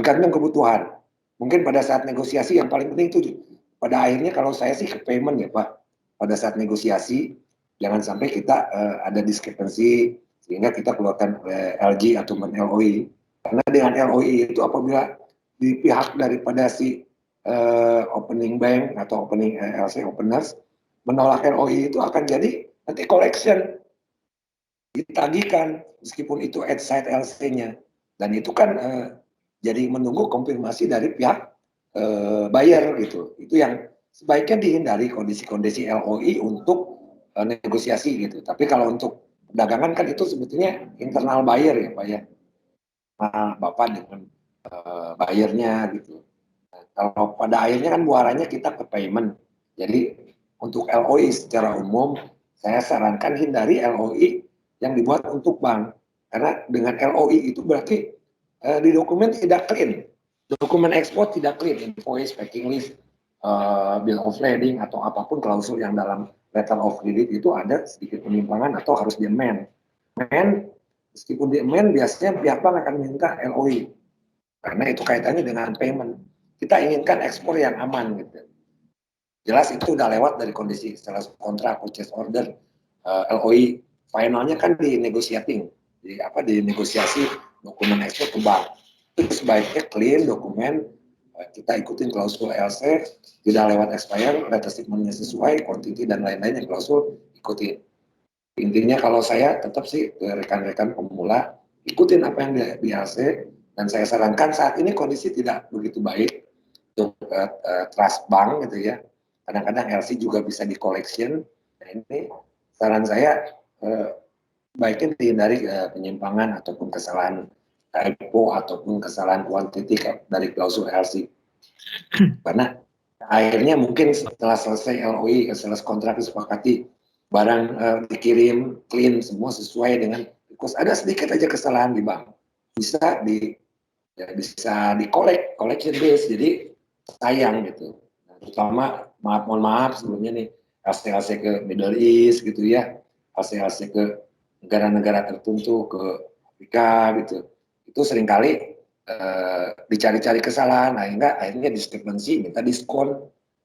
tergantung kebutuhan. Mungkin pada saat negosiasi yang paling penting itu pada akhirnya kalau saya sih ke payment ya Pak. Pada saat negosiasi jangan sampai kita ada diskrepensi sehingga kita keluarkan LG atau LOI. Karena dengan LOI itu apabila di pihak daripada si opening bank atau opening LC openers menolak LOI itu akan jadi nanti collection ditagihkan meskipun itu outside LC-nya dan itu kan jadi menunggu konfirmasi dari pihak buyer gitu. Itu yang sebaiknya dihindari kondisi-kondisi LOI untuk negosiasi gitu. Tapi kalau untuk perdagangan kan itu sebetulnya internal buyer ya Pak ya. Nah, Bapak dengan buyernya gitu. Nah, kalau pada akhirnya kan muaranya kita ke payment. Jadi untuk LOI secara umum saya sarankan hindari LOI yang dibuat untuk bank. Karena dengan LOI itu berarti di dokumen tidak clean. Dokumen ekspor tidak clean, invoice, packing list, bill of lading atau apapun klausul yang dalam letter of credit itu ada sedikit penyimpangan atau harus di-amend. Meskipun di-amend biasanya pihak bank akan minta LOI. Karena itu kaitannya dengan payment. Kita inginkan ekspor yang aman gitu. Jelas itu udah lewat dari kondisi setelah kontrak, purchase order, LOI. Finalnya kan di negotiating, di negosiasi dokumen ekspor ke bank. Itu sebaiknya clean dokumen, kita ikutin klausul LC, tidak lewat expire, letter statementnya sesuai, quantity dan lain-lain yang klausul ikutin. Intinya kalau saya tetap sih ke rekan-rekan pemula, ikutin apa yang di LC, dan saya sarankan saat ini kondisi tidak begitu baik untuk trust bank gitu ya. Kadang-kadang LC juga bisa di collection. Nah ini saran saya baiknya dihindari penyimpangan ataupun kesalahan typo ataupun kesalahan kuantiti dari klausul LC. Karena akhirnya mungkin setelah selesai LOI, setelah kontrak disepakati, barang dikirim clean semua sesuai dengan request. Ada sedikit aja kesalahan di bank. Bisa di collection base. Jadi sayang gitu. Nah, terutama mohon maaf sebelumnya nih LC-LC ke Middle East gitu ya, LC-LC ke negara-negara tertentu, ke Afrika gitu. Itu seringkali dicari-cari kesalahan, nah akhirnya diskrepensi, minta diskon.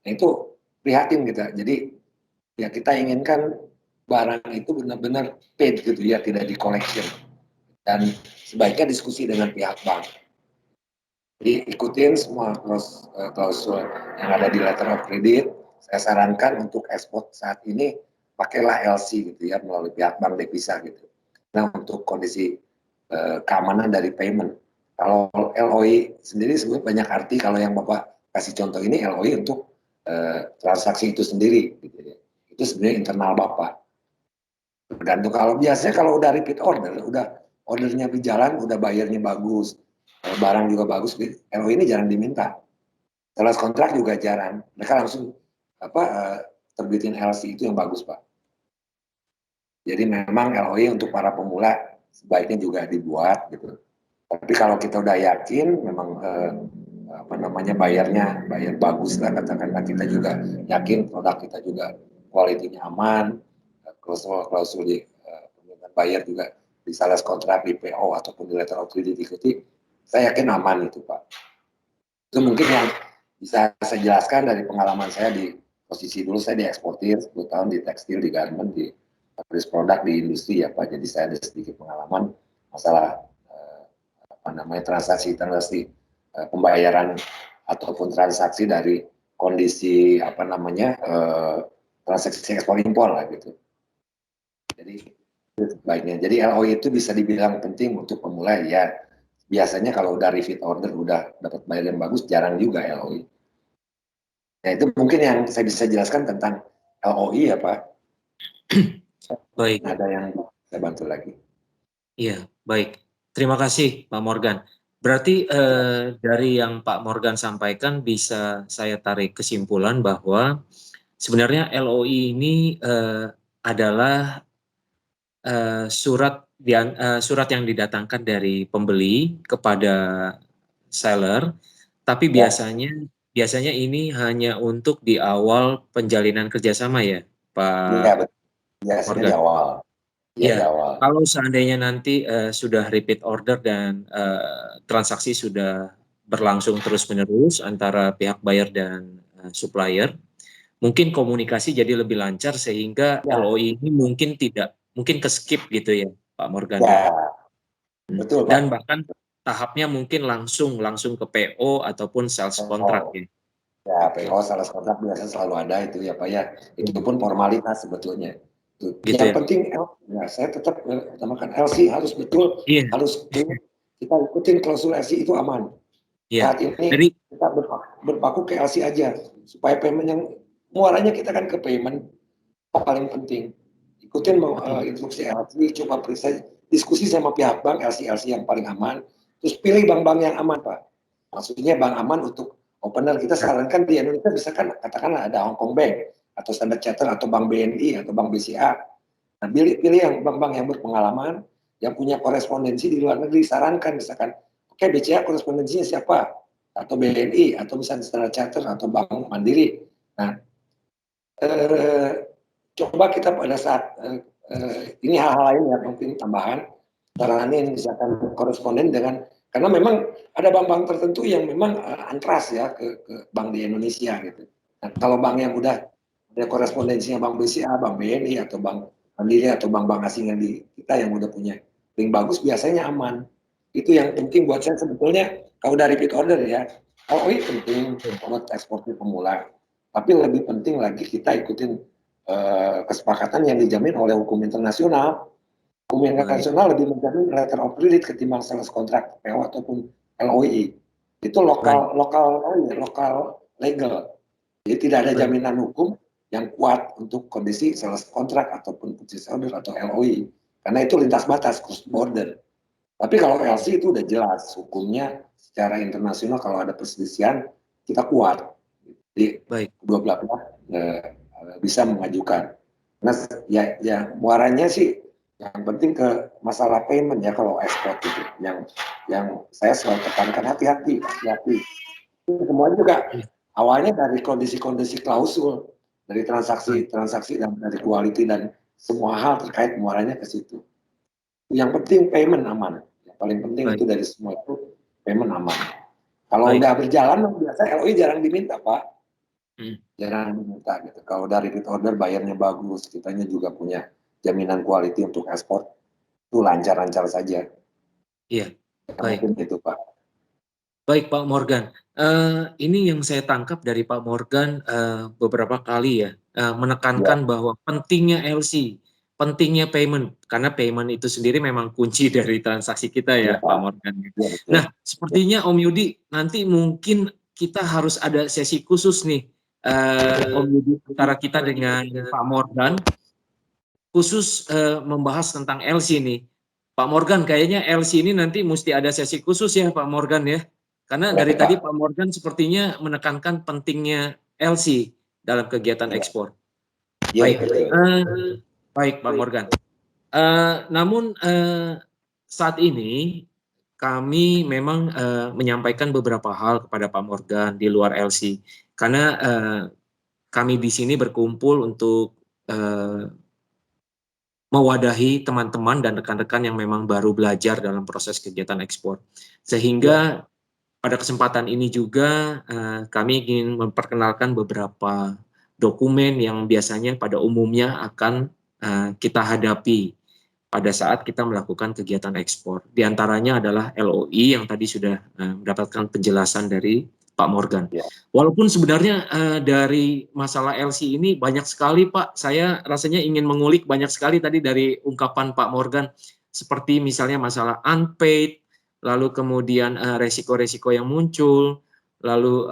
Nah itu prihatin kita. Jadi ya kita inginkan barang itu benar-benar paid gitu ya, tidak di collection. Dan sebaiknya diskusi dengan pihak bank. Jadi ikutin semua klausul yang ada di letter of credit. Saya sarankan untuk ekspor saat ini pakailah LC gitu ya melalui pihak bank devisa gitu. Nah untuk kondisi keamanan dari payment. Kalau LOI sendiri sebenarnya banyak arti. Kalau yang Bapak kasih contoh ini LOI untuk transaksi itu sendiri gitu ya. Itu sebenarnya internal Bapak. Tergantung kalau biasanya kalau udah repeat order, udah ordernya berjalan, udah bayarnya bagus, barang juga bagus, LOI ini jarang diminta. Setelah kontrak juga jarang. Mereka langsung terbitin LC itu yang bagus Pak. Jadi memang LOI untuk para pemula sebaiknya juga dibuat gitu. Tapi kalau kita udah yakin memang bayar bagus lah katakanlah, kita juga yakin produk kita juga kualitinya aman, klausul di permintaan bayar juga di sales kontrak, di PO ataupun di letter of credit diikuti, saya yakin aman itu Pak. Itu mungkin yang bisa saya jelaskan dari pengalaman saya di posisi dulu saya di eksportir 10 tahun di tekstil, di garment, di produk, di industri ya Pak. Jadi saya ada sedikit pengalaman masalah transaksi pembayaran ataupun transaksi dari kondisi transaksi ekspor impor lah gitu. Jadi baiknya. Jadi LOI itu bisa dibilang penting untuk pemula ya. Biasanya kalau udah repeat order, udah dapat bayar yang bagus, jarang juga LOI. Nah itu mungkin yang saya bisa jelaskan tentang LOI ya Pak. Baik. Ada yang saya bantu lagi. Iya, baik. Terima kasih Pak Morgan. Berarti dari yang Pak Morgan sampaikan bisa saya tarik kesimpulan bahwa sebenarnya LOI ini adalah surat yang didatangkan dari pembeli kepada seller, tapi biasanya ini hanya untuk di awal penjalinan kerjasama ya, Pak Biasanya di Morgan. awal. Iya di Ya, awal. kalau seandainya nanti sudah repeat order dan transaksi sudah berlangsung terus-menerus antara pihak buyer dan supplier, mungkin komunikasi jadi lebih lancar sehingga Ya, LOI ini mungkin ke-skip gitu ya, Pak Morgan ya. ya, betul Dan Pak. bahkan tahapnya mungkin langsung ke PO ataupun sales contract Oh, ya. ya, PO salah kontrak biasa selalu ada itu ya Pak ya. Itu pun formalitas sebetulnya. Gitu Yang ya. penting ya saya tetap utamakan LC harus betul, Iya, harus clear. Kita ikutin klausul LC itu aman. iya. Saat ini Dari kita berpaku ke LC aja supaya payment yang muaranya kita kan ke payment paling penting. Ikutin mau betul. instruksi LC, coba periksa diskusi sama pihak bank LC yang paling aman. Terus pilih bank-bank yang aman Pak. Maksudnya bank aman untuk opener. Kita sarankan di Indonesia bisa kan katakanlah ada Hong Kong Bank atau Standard Chartered atau Bank BNI atau Bank BCA. Nah, pilih yang bank-bank yang berpengalaman, yang punya korespondensi di luar negeri. Sarankan misalkan, oke BCA korespondensinya siapa? Atau BNI, atau misalnya Standard Chartered atau Bank Mandiri. Nah, coba kita pada saat ini hal-hal lain ya mungkin tambahan, saranin misalkan koresponden dengan, karena memang ada bank-bank tertentu yang memang antras ya ke bank di Indonesia gitu. Nah, kalau bank yang udah ada korespondensinya Bank BCA, Bank BNI atau Bank Mandiri atau bank-bank asing yang di kita yang udah punya link bagus biasanya aman. Itu yang penting buat saya sebetulnya kalau dari repeat order ya. Kalau ini penting buat eksportir pemula. Tapi lebih penting lagi kita ikutin kesepakatan yang dijamin oleh hukum internasional. Hukum Baik, internasional lebih menjamin letter of credit ketimbang sales contract PO ataupun LOI. Itu baik, lokal legal. Jadi tidak ada baik, jaminan hukum yang kuat untuk kondisi sales contract ataupun purchase order atau LOI. Karena itu lintas batas, cross border. Tapi kalau LC itu udah jelas hukumnya secara internasional kalau ada perselisihan kita kuat. Jadi baik. kedua belah pihak bisa mengajukan. Nah, ya muaranya sih yang penting ke masalah payment ya kalau ekspor itu. Yang saya selalu tekankan hati-hati. Semua juga Iya, awalnya dari kondisi-kondisi klausul, dari baik, transaksi dan dari quality dan semua hal terkait muaranya ke situ. Yang penting payment aman. Yang paling penting baik, itu dari semua itu payment aman. Kalau baik. udah berjalan biasa LOI jarang diminta Pak, Hmm, jarang diminta gitu. Kalau dari repeat order bayarnya bagus, kitanya juga punya jaminan quality untuk ekspor, itu lancar-lancar saja. iya, Ya, baik. mungkin itu Pak. Baik Pak Morgan, ini yang saya tangkap dari Pak Morgan beberapa kali ya, Ya, menekankan bahwa pentingnya LC, pentingnya payment, karena payment itu sendiri memang kunci dari transaksi kita ya ya Pak Pak. Morgan. Ya betul. Nah, sepertinya Om Yudi nanti mungkin kita harus ada sesi khusus nih, Om Yudi, antara kita dengan Pak Morgan, khusus membahas tentang LC nih. Pak Morgan, kayaknya LC ini nanti mesti ada sesi khusus ya Pak Morgan ya. Karena Ya dari tadi Pak. Pak Morgan sepertinya menekankan pentingnya LC dalam kegiatan Ya, ekspor. ya Baik, betul. baik Pak Morgan. Namun saat ini kami memang menyampaikan beberapa hal kepada Pak Morgan di luar LC. Karena kami di sini berkumpul untuk mewadahi teman-teman dan rekan-rekan yang memang baru belajar dalam proses kegiatan ekspor. Ya, Sehingga pada kesempatan ini juga kami ingin memperkenalkan beberapa dokumen yang biasanya pada umumnya akan kita hadapi pada saat kita melakukan kegiatan ekspor. Di antaranya adalah LOI yang tadi sudah mendapatkan penjelasan dari Pak Morgan. ya. Walaupun sebenarnya dari masalah LC ini banyak sekali Pak, saya rasanya ingin mengulik banyak sekali tadi dari ungkapan Pak Morgan, seperti misalnya masalah unpaid, lalu kemudian resiko-resiko yang muncul, lalu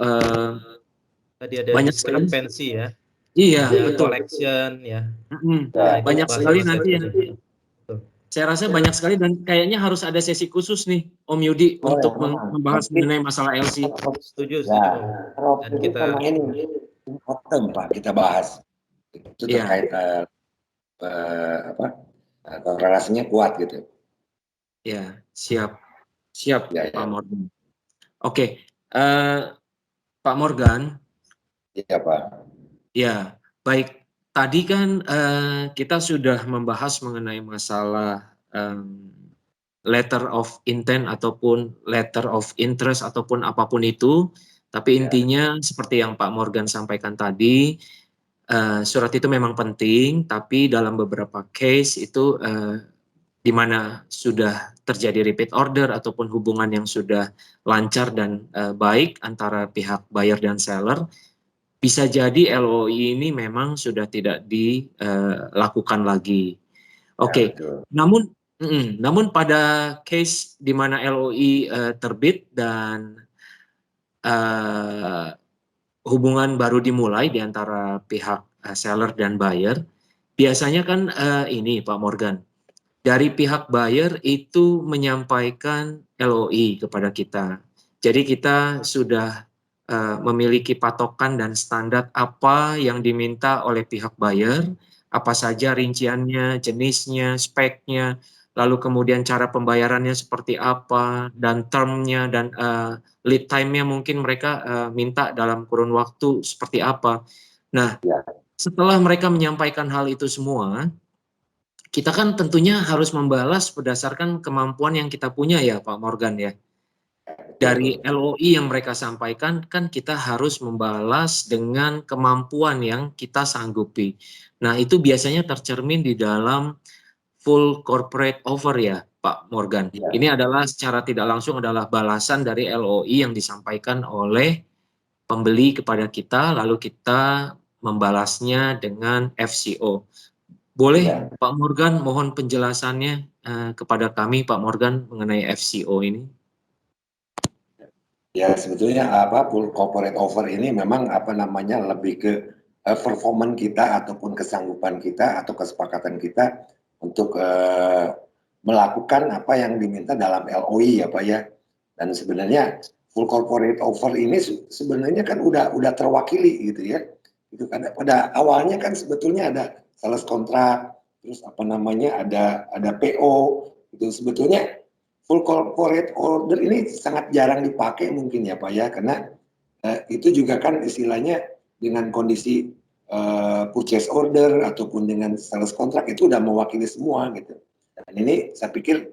Tadi ada banyak sekali. diskrepensi ya, Iya, ada betul. collection ya. Ya, Nah, itu Banyak sekali bahasa-bahasa nanti itu yang tuh. Betul. saya rasa banyak sekali dan kayaknya harus ada sesi khusus nih Om Yudi oh ya, untuk membahas nanti mengenai masalah LC. Setuju, ya, setuju. Dan profil kita sama ini item Pak kita bahas. Itu Iya, terkait apa korelasinya kuat gitu. ya, siap, siap Ya, Pak ya, Morgan. Oke, eh, Pak Morgan, ya Pak. ya, baik. Tadi kan kita sudah membahas mengenai masalah letter of intent ataupun letter of interest ataupun apapun itu, tapi intinya seperti yang Pak Morgan sampaikan tadi, surat itu memang penting, tapi dalam beberapa case itu di mana sudah terjadi repeat order ataupun hubungan yang sudah lancar dan baik antara pihak buyer dan seller, bisa jadi LOI ini memang sudah tidak dilakukan lagi. Oke, namun pada case di mana LOI terbit dan hubungan baru dimulai di antara pihak seller dan buyer, biasanya kan ini Pak Morgan, dari pihak buyer itu menyampaikan LOI kepada kita. Jadi kita sudah memiliki patokan dan standar apa yang diminta oleh pihak buyer, apa saja rinciannya, jenisnya, speknya, lalu kemudian cara pembayarannya seperti apa, dan termnya, dan lead time-nya mungkin mereka minta dalam kurun waktu seperti apa. Nah, setelah mereka menyampaikan hal itu semua, kita kan tentunya harus membalas berdasarkan kemampuan yang kita punya ya Pak Morgan ya. Dari LOI yang mereka sampaikan kan kita harus membalas dengan kemampuan yang kita sanggupi. Nah itu biasanya tercermin di dalam full corporate offer ya Pak Morgan. Ini adalah secara tidak langsung adalah balasan dari LOI yang disampaikan oleh pembeli kepada kita, lalu kita membalasnya dengan FCO. Boleh Pak Morgan mohon penjelasannya kepada kami Pak Morgan mengenai FCO ini? Ya sebetulnya full corporate offer ini memang lebih ke performan kita ataupun kesanggupan kita atau kesepakatan kita untuk melakukan apa yang diminta dalam LOI ya Pak ya. Dan sebenarnya full corporate offer ini sebenarnya kan udah terwakili gitu ya. Itu kan pada awalnya kan sebetulnya ada sales kontrak, terus ada PO, itu sebetulnya full corporate order ini sangat jarang dipakai mungkin ya Pak ya, karena itu juga kan istilahnya dengan kondisi purchase order ataupun dengan sales kontrak itu udah mewakili semua gitu. Dan ini saya pikir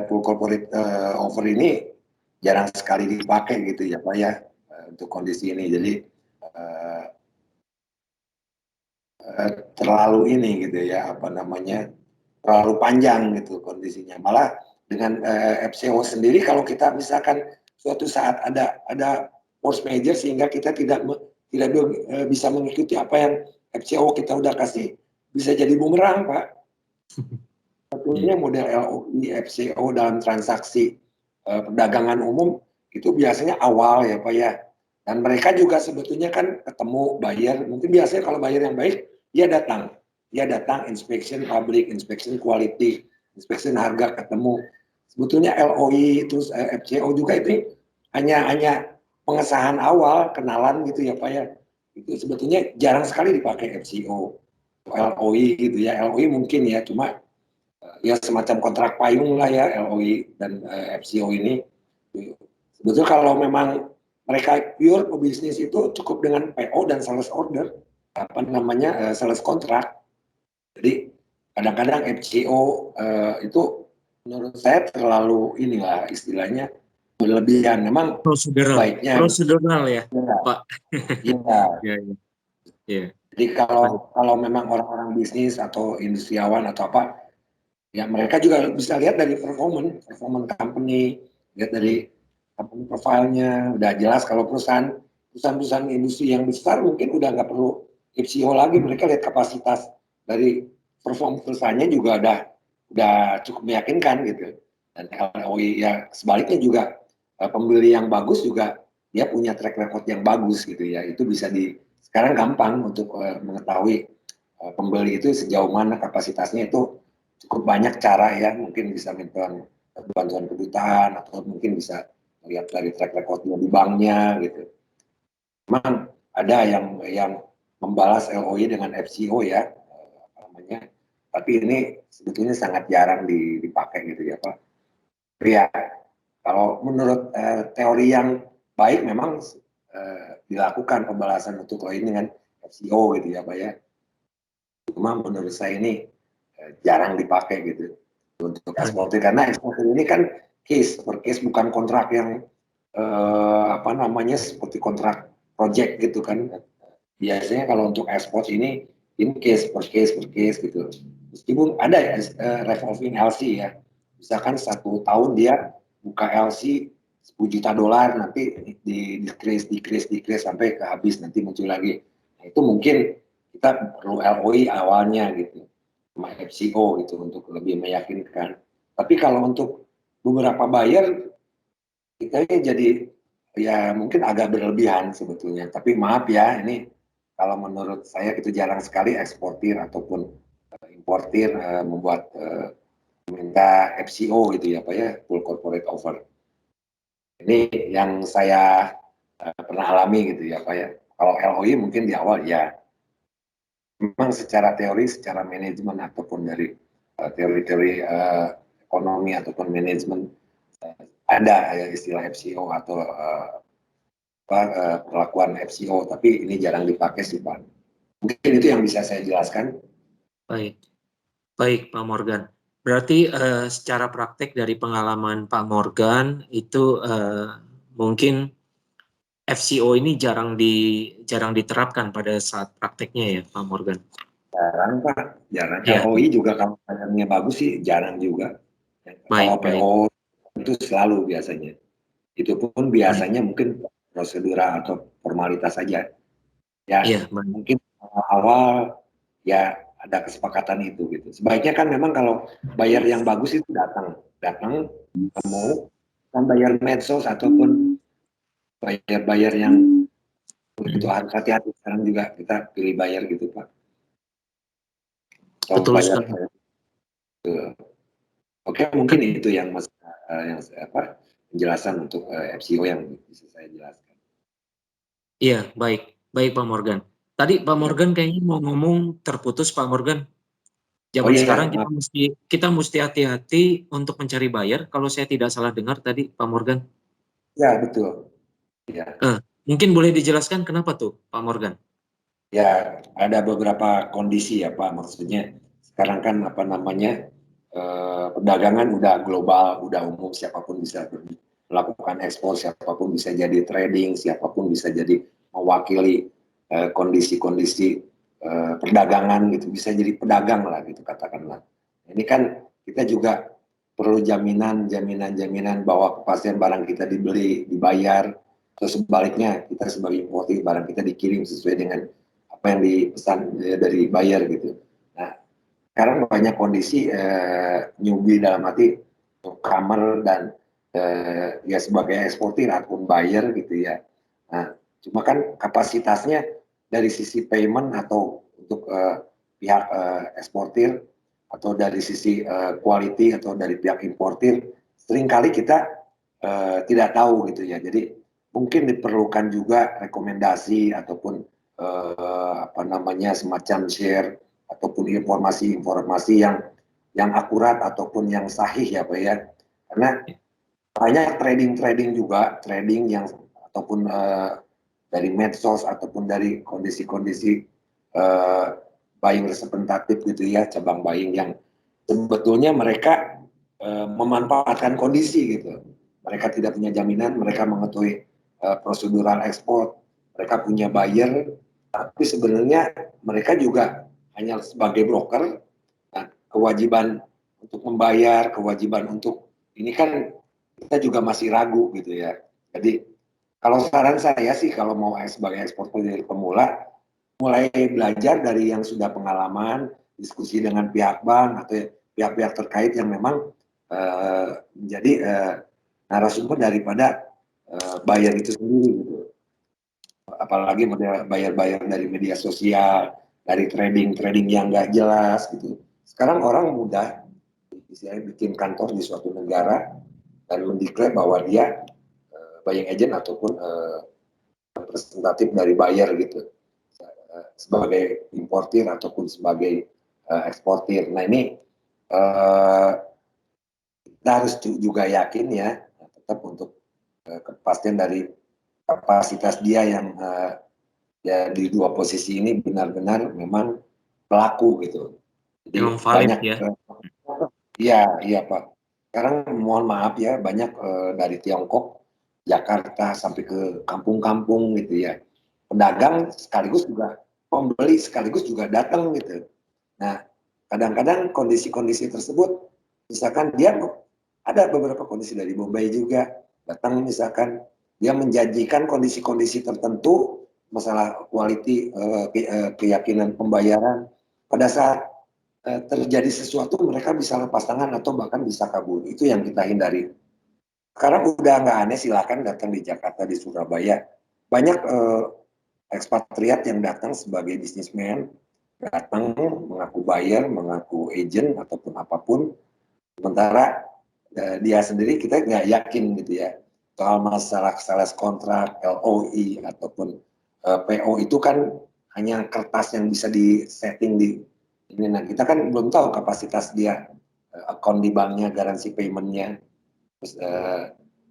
full corporate offer ini jarang sekali dipakai gitu ya Pak ya untuk kondisi ini. Jadi terlalu ini gitu ya terlalu panjang gitu kondisinya. Malah dengan FCO sendiri kalau kita misalkan suatu saat ada force major sehingga kita tidak bisa mengikuti apa yang FCO kita udah kasih, bisa jadi bumerang Pak. Sebetulnya model LOI FCO dalam transaksi perdagangan umum itu biasanya awal ya Pak ya. Dan mereka juga sebetulnya kan ketemu buyer, mungkin biasanya kalau buyer yang baik dia datang inspection public, inspection quality, inspection harga ketemu. Sebetulnya LOI terus FCO juga itu hanya pengesahan awal, kenalan gitu ya Pak ya. Itu sebetulnya jarang sekali dipakai FCO, LOI gitu ya. LOI mungkin ya, cuma ya semacam kontrak payung lah ya LOI dan FCO ini. Sebetulnya kalau memang mereka pure pebisnis itu cukup dengan PO dan sales order, sales kontrak. Jadi kadang-kadang FCO itu menurut saya terlalu inilah istilahnya berlebihan. Memang baiknya prosedural ya, Pak. Iya. Ya. Jadi kalau memang orang-orang bisnis atau industriawan atau apa, ya mereka juga bisa lihat dari performan company, lihat dari company profilnya, udah jelas. Kalau perusahaan industri yang besar mungkin udah nggak perlu FCO lagi, mereka lihat kapasitas dari perform perusahaannya juga udah cukup meyakinkan gitu. Dan LOI ya sebaliknya juga pembeli yang bagus juga dia punya track record yang bagus gitu ya. Itu bisa sekarang gampang untuk mengetahui pembeli itu sejauh mana kapasitasnya, itu cukup banyak cara ya, mungkin bisa minta bantuan kedutaan atau mungkin bisa lihat dari track recordnya di banknya gitu. Memang ada yang membalas LOI dengan FCO ya, tapi ini sebetulnya sangat jarang dipakai gitu ya Pak. Ya, kalau menurut teori yang baik memang dilakukan pembalasan untuk LOI dengan FCO gitu ya Pak ya. Cuma menurut saya ini jarang dipakai gitu. untuk eksportir, karena eksportir ini kan case per case, bukan kontrak yang seperti kontrak project gitu kan. Biasanya kalau untuk ekspor ini case per case gitu. Meskipun ada revolving LC ya, misalkan 1 tahun dia buka LC $10 juta, nanti di decrease sampai ke habis, nanti muncul lagi. Nah, itu mungkin kita perlu LOI awalnya gitu, sama FCO gitu untuk lebih meyakinkan. Tapi kalau untuk beberapa buyer, kita jadi ya mungkin agak berlebihan sebetulnya. Tapi maaf ya, ini kalau menurut saya itu jarang sekali eksportir ataupun importir membuat minta FCO gitu ya Pak ya, full corporate offer. Ini yang saya pernah alami gitu ya Pak ya. Kalau LOI mungkin di awal ya, memang secara teori, secara manajemen ataupun dari teori-teori ekonomi ataupun manajemen ada ya istilah FCO atau perlakuan FCO, tapi ini jarang dipakai sih Pak. Mungkin itu yang bisa saya jelaskan. Baik, baik Pak Morgan. Berarti secara praktek dari pengalaman Pak Morgan itu mungkin FCO ini jarang diterapkan pada saat prakteknya ya Pak Morgan. Jarang Pak, jarang. Ya. LOI juga kalau bayangannya bagus sih jarang juga. Kalau Baik, baik. PO itu selalu biasanya. Itu pun biasanya mungkin prosedural atau formalitas saja. Ya, Iya, baik. mungkin awal ya ada kesepakatan itu gitu. Sebaiknya kan memang kalau bayar yang bagus itu datang ketemu, kan bayar medsos ataupun bayar yang itu harus hati-hati. Sekarang juga kita pilih bayar gitu Pak. Atau Betul bayar. sekali. Oke, mungkin itu yang penjelasan untuk FCO yang bisa saya jelaskan. Iya, baik. Baik Pak Morgan. Tadi Pak Morgan kayaknya mau ngomong terputus Pak Morgan. Zaman sekarang kita mesti hati-hati untuk mencari buyer. Kalau saya tidak salah dengar tadi Pak Morgan. Ya, betul. Ya. Mungkin boleh dijelaskan kenapa tuh Pak Morgan? Ya, ada beberapa kondisi ya Pak. Maksudnya sekarang kan perdagangan udah global, udah umum, siapapun bisa melakukan ekspor, siapapun bisa jadi trading, siapapun bisa jadi mewakili kondisi-kondisi perdagangan gitu, bisa jadi pedagang lah gitu katakanlah. Ini kan kita juga perlu jaminan bahwa kepastian barang kita dibeli, dibayar, atau sebaliknya kita sebagai importir barang kita dikirim sesuai dengan apa yang dipesan dari buyer gitu. Nah, sekarang banyak kondisi newbie dalam arti newcomer dan ya sebagai eksportir ataupun buyer gitu ya. Nah, cuma kan kapasitasnya dari sisi payment atau untuk pihak eksportir atau dari sisi quality atau dari pihak importir, seringkali kita tidak tahu gitu ya. Jadi mungkin diperlukan juga rekomendasi ataupun semacam share ataupun informasi-informasi yang akurat ataupun yang sahih ya Pak ya. Karena banyak trading juga, yang ataupun dari medsos ataupun dari kondisi-kondisi buying representatif gitu ya, cabang buying yang sebetulnya mereka memanfaatkan kondisi gitu. Mereka tidak punya jaminan, mereka mengetahui prosedural ekspor, mereka punya buyer, tapi sebenarnya mereka juga hanya sebagai broker. Nah, kewajiban untuk membayar, kewajiban untuk ini kan kita juga masih ragu gitu ya. Jadi kalau saran saya sih kalau mau sebagai eksportir dari pemula, mulai belajar dari yang sudah pengalaman, diskusi dengan pihak bank atau pihak-pihak terkait yang memang menjadi narasumber daripada buyer itu sendiri gitu. Apalagi bayar-bayar dari media sosial, dari trading yang nggak jelas gitu. Sekarang orang mudah bikin kantor di suatu negara dan mendeklar bahwa dia buying agent ataupun representatif dari buyer gitu, sebagai importir ataupun sebagai eksportir. Nah ini kita harus juga yakin ya, tetap untuk kepastian dari kapasitas dia yang ya di dua posisi ini benar-benar memang pelaku gitu. Jadi Memang valid banyak ya. Iya Pak. Sekarang mohon maaf ya, banyak dari Tiongkok, Jakarta sampai ke kampung-kampung gitu ya. Pedagang sekaligus juga pembeli sekaligus juga datang gitu. Nah, kadang-kadang kondisi-kondisi tersebut, misalkan dia ada beberapa kondisi dari Bombay juga datang, misalkan dia menjanjikan kondisi-kondisi tertentu masalah quality keyakinan pembayaran. Pada saat terjadi sesuatu mereka bisa lepas tangan atau bahkan bisa kabur. Itu yang kita hindari. Sekarang udah nggak aneh, silakan datang di Jakarta, di Surabaya. Banyak ekspatriat yang datang sebagai bisnismen, datang mengaku buyer, mengaku agent ataupun apapun. Sementara dia sendiri kita nggak yakin gitu ya. Soal masalah sales kontrak, LOI ataupun PO itu kan hanya kertas yang bisa disetting di ini. Nah, kita kan belum tahu kapasitas dia, account di banknya, garansi paymentnya. Terus,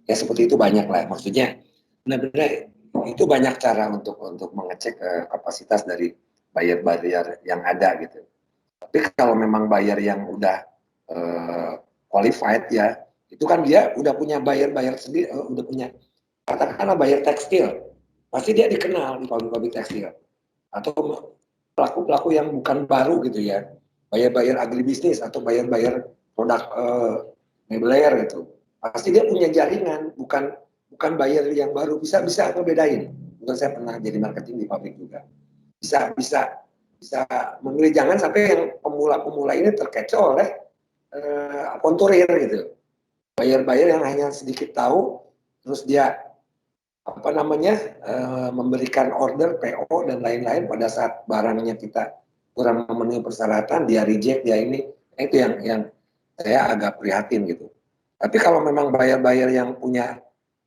ya seperti itu banyak lah. Maksudnya benar-benar itu banyak cara untuk mengecek kapasitas dari buyer-buyer yang ada gitu. Tapi kalau memang buyer yang udah qualified ya, itu kan dia udah punya buyer sendiri, udah punya, katakanlah buyer tekstil, pasti dia dikenal di pabrik-pabrik tekstil. Atau pelaku-pelaku yang bukan baru gitu ya, buyer agribisnis atau buyer produk mebler gitu, pasti dia punya jaringan, bukan bukan buyer yang baru. Bisa ngebedain. Bukan, saya pernah jadi marketing di pabrik juga, bisa bisa bisa memilih. Jangan sampai yang pemula-pemula ini terkecoh oleh konturir gitu, buyer yang hanya sedikit tahu, terus dia apa namanya memberikan order PO dan lain-lain, pada saat barangnya kita kurang memenuhi persyaratan dia reject, dia ini. Itu yang saya agak prihatin gitu. Tapi kalau memang buyer yang punya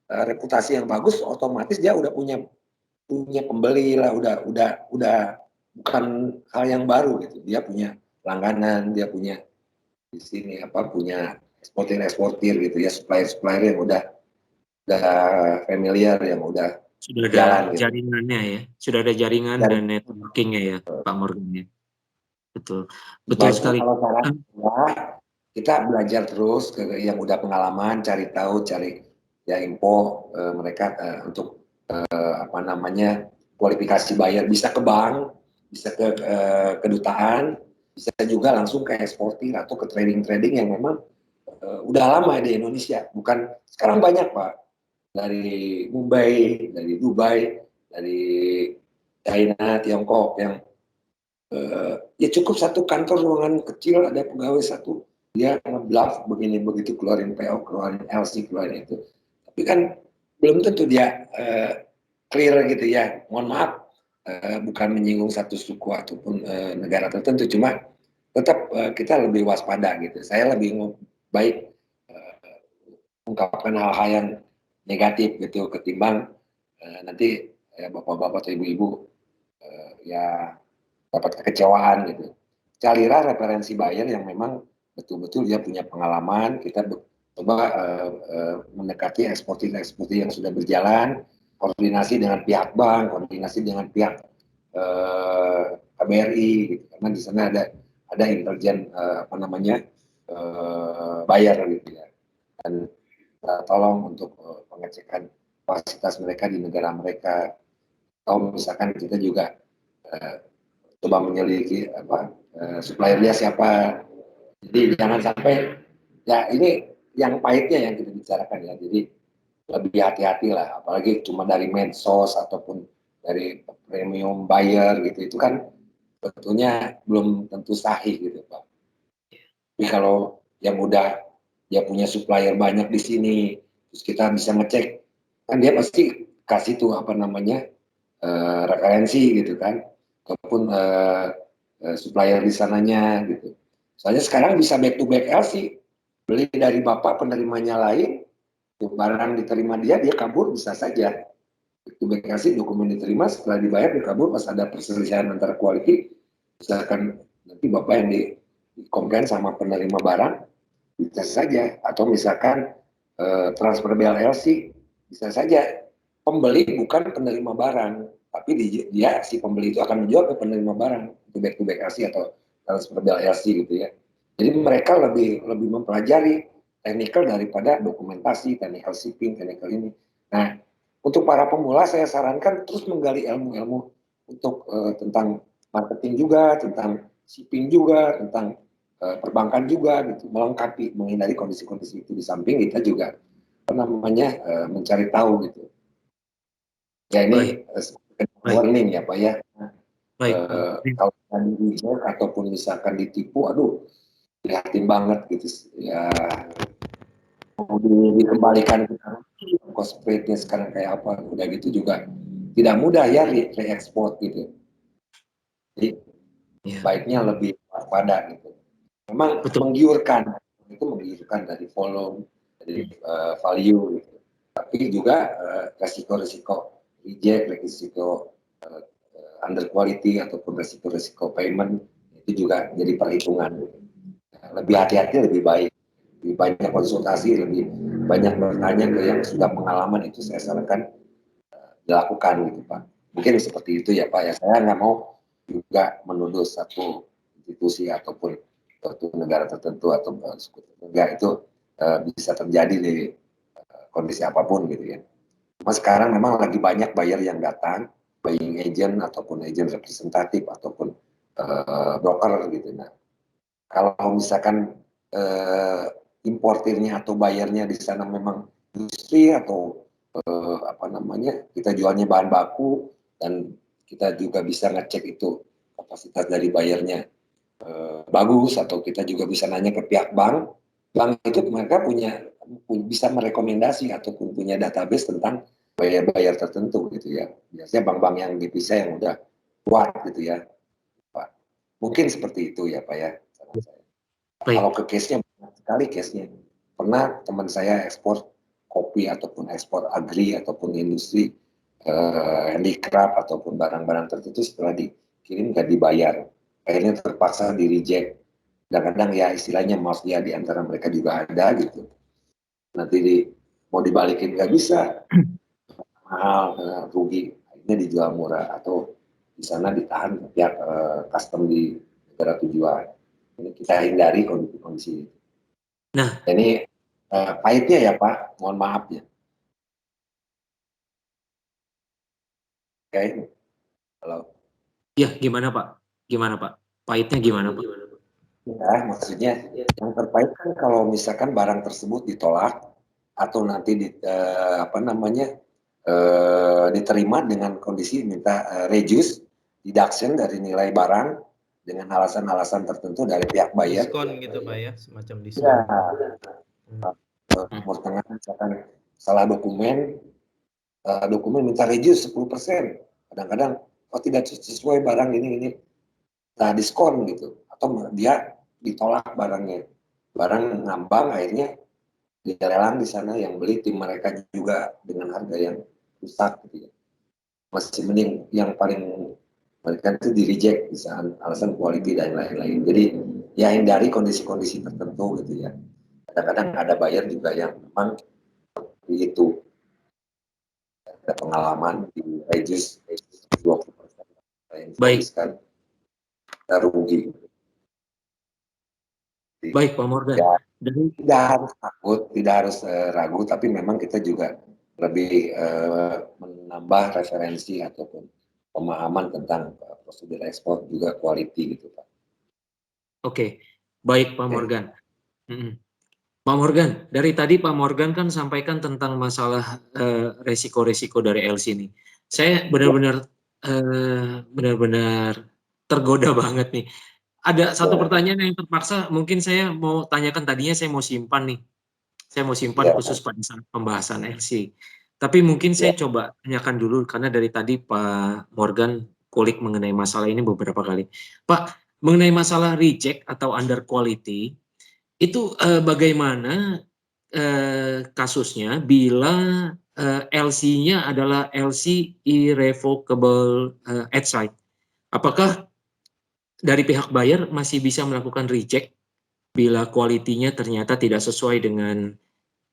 reputasi yang bagus, otomatis dia udah punya punya pembeli lah, udah bukan hal yang baru gitu. Dia punya langganan, dia punya di sini apa, punya eksportir gitu ya, supplier yang udah familiar, yang udah Sudah ada jalan gitu. jaringannya ya, sudah ada jaringan Dan dan networking-nya ya, Pak Morgan ya. Betul, betul sebaiknya sekali. kalau saran kita belajar terus ke yang udah pengalaman, cari tahu, cari ya info mereka untuk apa namanya kualifikasi buyer, bisa ke bank, bisa ke kedutaan, bisa juga langsung ke eksportir atau ke trading yang memang udah lama di Indonesia. Bukan sekarang banyak Pak, dari Mumbai, dari Dubai, dari China, Tiongkok, yang ya cukup satu kantor ruangan kecil, ada pegawai satu, dia ngebluff begini begitu, keluarin PO, keluarin LC, keluarin itu. Tapi kan belum tentu dia clear gitu ya. Mohon maaf, bukan menyinggung satu suku ataupun negara tertentu, cuma tetap kita lebih waspada gitu. Saya lebih baik ungkapkan hal-hal yang negatif gitu, ketimbang nanti bapak-bapak atau ibu-ibu ya dapat kekecewaan gitu. Carilah referensi buyer yang memang betul-betul dia punya pengalaman. Kita coba mendekati eksportir yang sudah berjalan, koordinasi dengan pihak bank, koordinasi dengan pihak KBRI gitu. Karena di sana ada intelijen apa namanya buyer gitu ya. Dan tolong untuk pengecekan kapasitas mereka di negara mereka. Atau misalkan kita juga coba menyelidiki apa suppliernya siapa. Jadi jangan sampai, ya ini yang pahitnya yang kita bicarakan ya. Jadi lebih hati-hati lah, apalagi cuma dari medsos ataupun dari premium buyer gitu, itu kan sebetulnya belum tentu sahih gitu Pak. Tapi kalau yang udah dia punya supplier banyak di sini, terus kita bisa ngecek, kan dia pasti kasih tuh apa namanya referensi gitu kan, ataupun supplier di sananya gitu. Soalnya sekarang bisa back to back LC, beli dari bapak penerimanya lain, barang diterima dia kabur bisa saja. Back to back LC, dokumen diterima, setelah dibayar dia kabur, pas ada perselisihan antara quality, misalkan nanti bapak yang dikomplain sama penerima barang, bisa saja. Atau misalkan transfer BLLC, bisa saja pembeli bukan penerima barang, tapi dia si pembeli itu akan menjual ke penerima barang, itu back to back LC atau transfer BLLC gitu ya. Jadi mereka lebih mempelajari teknikal daripada dokumentasi, technical shipping, technical ini. Nah, untuk para pemula saya sarankan terus menggali ilmu-ilmu untuk tentang marketing juga, tentang shipping juga, tentang perbankan juga gitu, melengkapi, menghindari kondisi-kondisi itu. Di samping kita juga apa namanya mencari tahu gitu. Ya Baik, ini baik, warning ya Pak ya. baik. Kalau di reject ataupun misalkan ditipu, aduh prihatin banget gitu ya. Mau dikembalikan ke cost rate-nya sekarang kayak apa, udah gitu juga tidak mudah ya re-export gitu. Jadi Ya, baiknya lebih waspada gitu. Memang betul. menggiurkan, itu menggiurkan dari volume, dari value gitu. Tapi juga resiko-resiko reject, resiko under quality ataupun resiko-resiko payment itu juga jadi perhitungan. Gitu. Lebih hati-hati lebih baik, lebih banyak konsultasi, lebih banyak bertanya ke yang sudah pengalaman, itu saya sarankan dilakukan gitu Pak. Mungkin seperti itu ya Pak ya. Saya nggak mau juga menuduh satu institusi ataupun suatu negara tertentu atau suku negara itu bisa terjadi di kondisi apapun gitu ya. Cuma sekarang memang lagi banyak buyer yang datang, buying agent ataupun agent representatif ataupun broker gitu. Nah, kalau misalkan importirnya atau bayarnya di sana memang industri atau apa namanya, kita jualnya bahan baku dan kita juga bisa ngecek itu kapasitas dari bayarnya bagus, atau kita juga bisa nanya ke pihak bank. Bank itu mereka bisa merekomendasi ataupun punya database tentang bayar-bayar tertentu gitu ya. Biasanya bank-bank yang dipisah yang udah kuat gitu ya, Pak. Mungkin seperti itu ya Pak ya. Kalau Baik, ke case-nya banyak sekali case-nya. Pernah teman saya ekspor kopi ataupun ekspor agri ataupun industri handicraft ataupun barang-barang tertentu, setelah dikirim nggak dibayar. Akhirnya terpaksa di reject. Kadang-kadang ya istilahnya mafia di antara mereka juga ada gitu. Nanti mau dibalikin nggak bisa, mahal, rugi, akhirnya dijual murah atau di sana ditahan pihak custom di negara tujuan. Ini kita hindari kondisi-kondisi. nah, Ini pahitnya ya Pak, mohon maaf ya. Oke, kalau ya gimana Pak? Gimana Pak? Pahitnya gimana Pak? ya, maksudnya yang terpahit kan kalau misalkan barang tersebut ditolak atau nanti apa namanya diterima dengan kondisi minta reduce, deduction dari nilai barang dengan alasan-alasan tertentu dari pihak buyer. Diskon gitu Pak ya, semacam Ya, diskon. Hmm. Timur Tengah misalkan salah dokumen, dokumen minta reduce 10%. Kadang-kadang oh tidak sesuai barang ini nah diskon gitu, atau dia ditolak barangnya, barang ngambang, akhirnya dia lelang di sana, yang beli tim mereka juga dengan harga yang rusak gitu ya. Masih mending yang paling mereka itu di reject bisa alasan quality dan lain-lain. Jadi ya hindari kondisi-kondisi tertentu gitu ya. Kadang-kadang ada buyer juga yang memang itu ada pengalaman di reduce 20% yang Baik, dihabiskan, kita rugi. baik Pak Morgan. Ya, Dari tidak harus takut, tidak harus ragu, tapi memang kita juga lebih menambah referensi ataupun pemahaman tentang prosedur ekspor juga quality gitu Pak. oke, baik Pak Oke. Morgan. Mm-mm. Pak Morgan, dari tadi Pak Morgan kan sampaikan tentang masalah resiko-resiko dari LC ini. Saya Ya, benar-benar tergoda banget nih. Ada satu ya, pertanyaan yang terpaksa mungkin saya mau tanyakan, tadinya saya mau simpan nih. Saya mau simpan ya, khusus pada saat pembahasan LC. Tapi mungkin ya, saya coba tanyakan dulu karena dari tadi Pak Morgan kulik mengenai masalah ini beberapa kali. Pak, mengenai masalah reject atau under quality, itu bagaimana kasusnya bila LC-nya adalah LC irrevocable at site? Apakah dari pihak buyer masih bisa melakukan reject bila kualitinya ternyata tidak sesuai dengan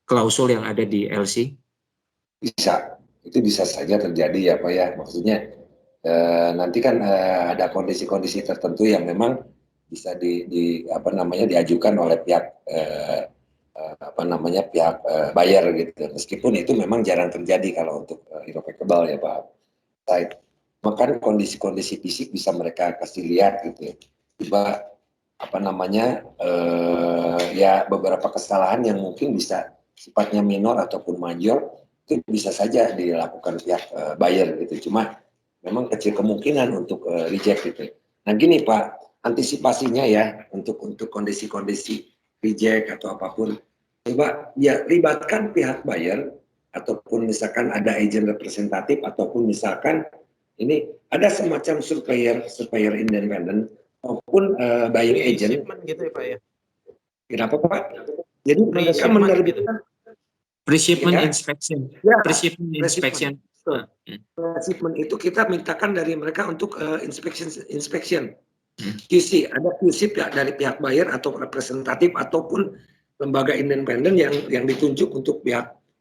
klausul yang ada di LC? bisa. Itu bisa saja terjadi ya Pak ya. Maksudnya nanti kan ada kondisi-kondisi tertentu yang memang bisa diajukan oleh pihak pihak buyer gitu. Meskipun itu memang jarang terjadi kalau untuk irrevocable ya Pak Said. Maka kondisi-kondisi fisik bisa mereka kasih lihat gitu ya. Tiba ya beberapa kesalahan yang mungkin bisa sifatnya minor ataupun major itu bisa saja dilakukan pihak buyer gitu. Cuma memang kecil kemungkinan untuk reject gitu. Nah gini Pak, antisipasinya ya untuk kondisi-kondisi reject atau apapun, coba ya libatkan pihak buyer ataupun misalkan ada agent representatif ataupun misalkan ini ada semacam surveyor independen maupun buying agent. Pre-shipment gitu ya Pak ya? Kenapa Pak? Jadi mereka Pre-shipment menerbitkan Pre-shipment ya, inspection. ya, Pre-shipment inspection. Shipment itu kita mintakan dari mereka untuk inspection QC, ada QC dari pihak buyer atau representatif ataupun lembaga independen yang ditunjuk untuk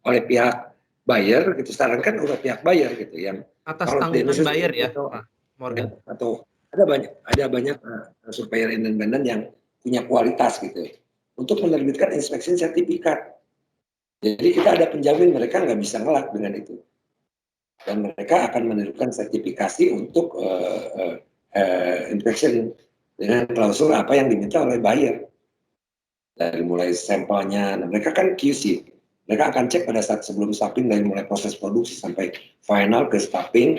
oleh pihak buyer gitu, sarankan oleh pihak buyer gitu yang Atas tanggungan buyer ya Pak Morgan. Atau ada banyak surveyor independen yang punya kualitas gitu untuk menerbitkan inspection sertifikat. Jadi kita ada penjamin mereka nggak bisa ngelak dengan itu. Dan mereka akan menerbitkan sertifikasi untuk inspection dengan klausul apa yang diminta oleh buyer. Dari mulai sampelnya, nah mereka kan QC. Mereka akan cek pada saat sebelum stamping dari mulai proses produksi sampai final ke stamping.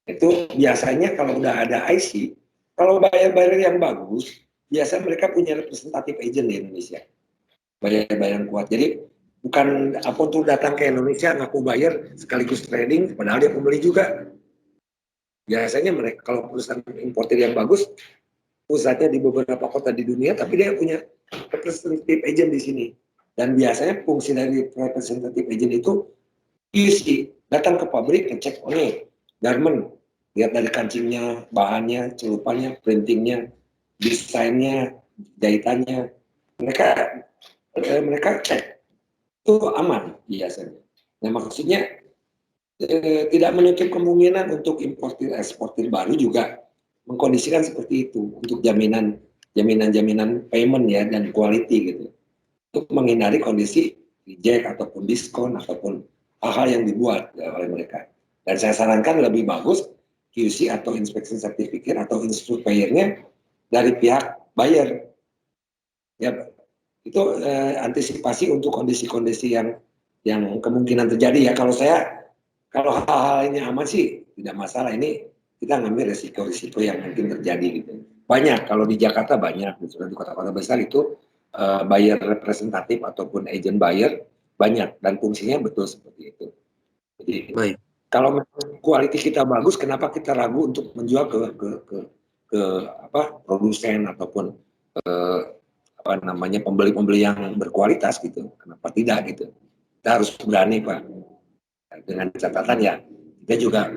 Itu biasanya kalau udah ada IC, kalau buyer-buyer yang bagus, biasanya mereka punya representatif agent di Indonesia. Buyer-buyer yang kuat. Jadi bukan apa untuk datang ke Indonesia ngaku buyer sekaligus trading, padahal dia pembeli juga. Biasanya mereka kalau perusahaan importer yang bagus, pusatnya di beberapa kota di dunia, tapi dia punya representative agent di sini. Dan biasanya fungsi dari representative agent itu QC, datang ke pabrik, ngecek, oh nih, garment, lihat dari kancingnya, bahannya, celupannya, printingnya, desainnya, jahitannya, mereka cek itu aman biasanya. Nah maksudnya tidak menutup kemungkinan untuk importir eksportir baru juga mengkondisikan seperti itu untuk jaminan payment ya dan quality gitu untuk menghindari kondisi reject ataupun diskon ataupun hal-hal yang dibuat oleh mereka. Dan saya sarankan lebih bagus QC atau inspection certificate atau surveyornya dari pihak buyer. Ya, itu antisipasi untuk kondisi-kondisi yang kemungkinan terjadi ya. Kalau hal-hal ini aman sih tidak masalah. Ini kita ngambil risiko-risiko yang mungkin terjadi gitu. Banyak kalau di Jakarta banyak, misalnya di kota-kota besar itu buyer representatif ataupun agent buyer banyak dan fungsinya betul seperti itu. Jadi Baik. kalau quality kita bagus, kenapa kita ragu untuk menjual ke produsen ataupun pembeli-pembeli yang berkualitas gitu? Kenapa tidak gitu? Kita harus berani Pak. Dengan catatan ya kita juga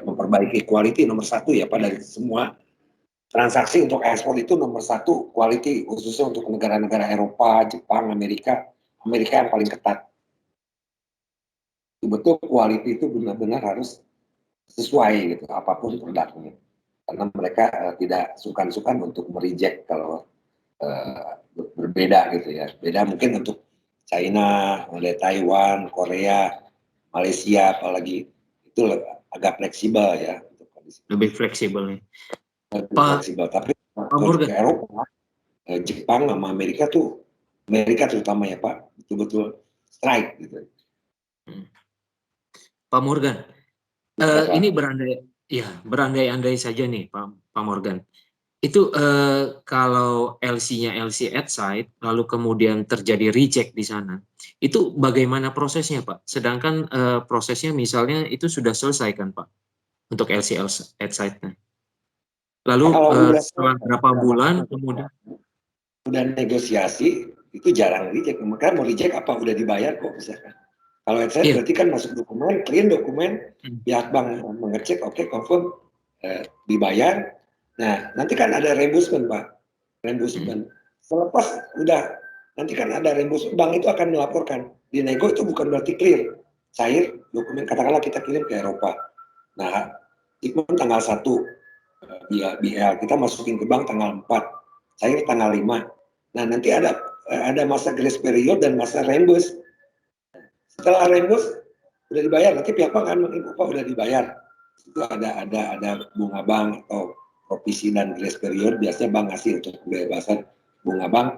memperbaiki quality nomor satu ya Pak dari semua transaksi untuk ekspor itu nomor satu quality khususnya untuk negara-negara Eropa, Jepang, Amerika yang paling ketat. Betul quality itu benar-benar harus sesuai gitu apapun produknya karena mereka tidak sungkan-sungkan untuk mereject kalau berbeda gitu ya. Beda mungkin untuk China, Taiwan, Korea, Malaysia apalagi itu agak fleksibel ya untuk kondisi. Lebih fleksibel nih. Lebih fleksibel. Tapi ke Eropa, Jepang sama Amerika terutama ya Pak betul-betul strike gitu. Pak Morgan, ini berandai-andai saja nih Pak Morgan. Itu kalau LC-nya LC at site, lalu kemudian terjadi reject di sana, itu bagaimana prosesnya Pak? Sedangkan prosesnya misalnya itu sudah selesai kan Pak, untuk LC at site-nya. Lalu setelah berapa bulan kemudian? Udah negosiasi, itu jarang reject. Maka mau reject apa? Udah dibayar kok misalkan. Kalau at site berarti kan masuk dokumen, clean dokumen, pihak bank mengecek, oke, confirm, dibayar. Nah, nanti kan ada reimbursement, Pak. Reimbursement. Selepas udah, nanti kan ada reimbursement, bank itu akan melaporkan. Di nego itu bukan berarti clear. Cair, dokumen katakanlah kita kirim ke Eropa. Nah, shipment tanggal 1. via BL, kita masukin ke bank tanggal 4, cair tanggal 5. Nah, nanti ada masa grace period dan masa reimburse. Setelah reimburse udah dibayar, nanti pihak bank akan menginfo udah dibayar. Itu ada bunga bank atau provisi dan grace period, biasanya bank ngasih untuk kebebasan bunga bank.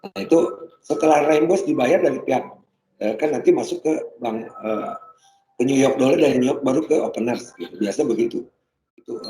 Nah, itu setelah reimburse dibayar dari pihak kan nanti masuk ke bank ke New York dulu, dari New York baru ke openers gitu. Biasa begitu. Itu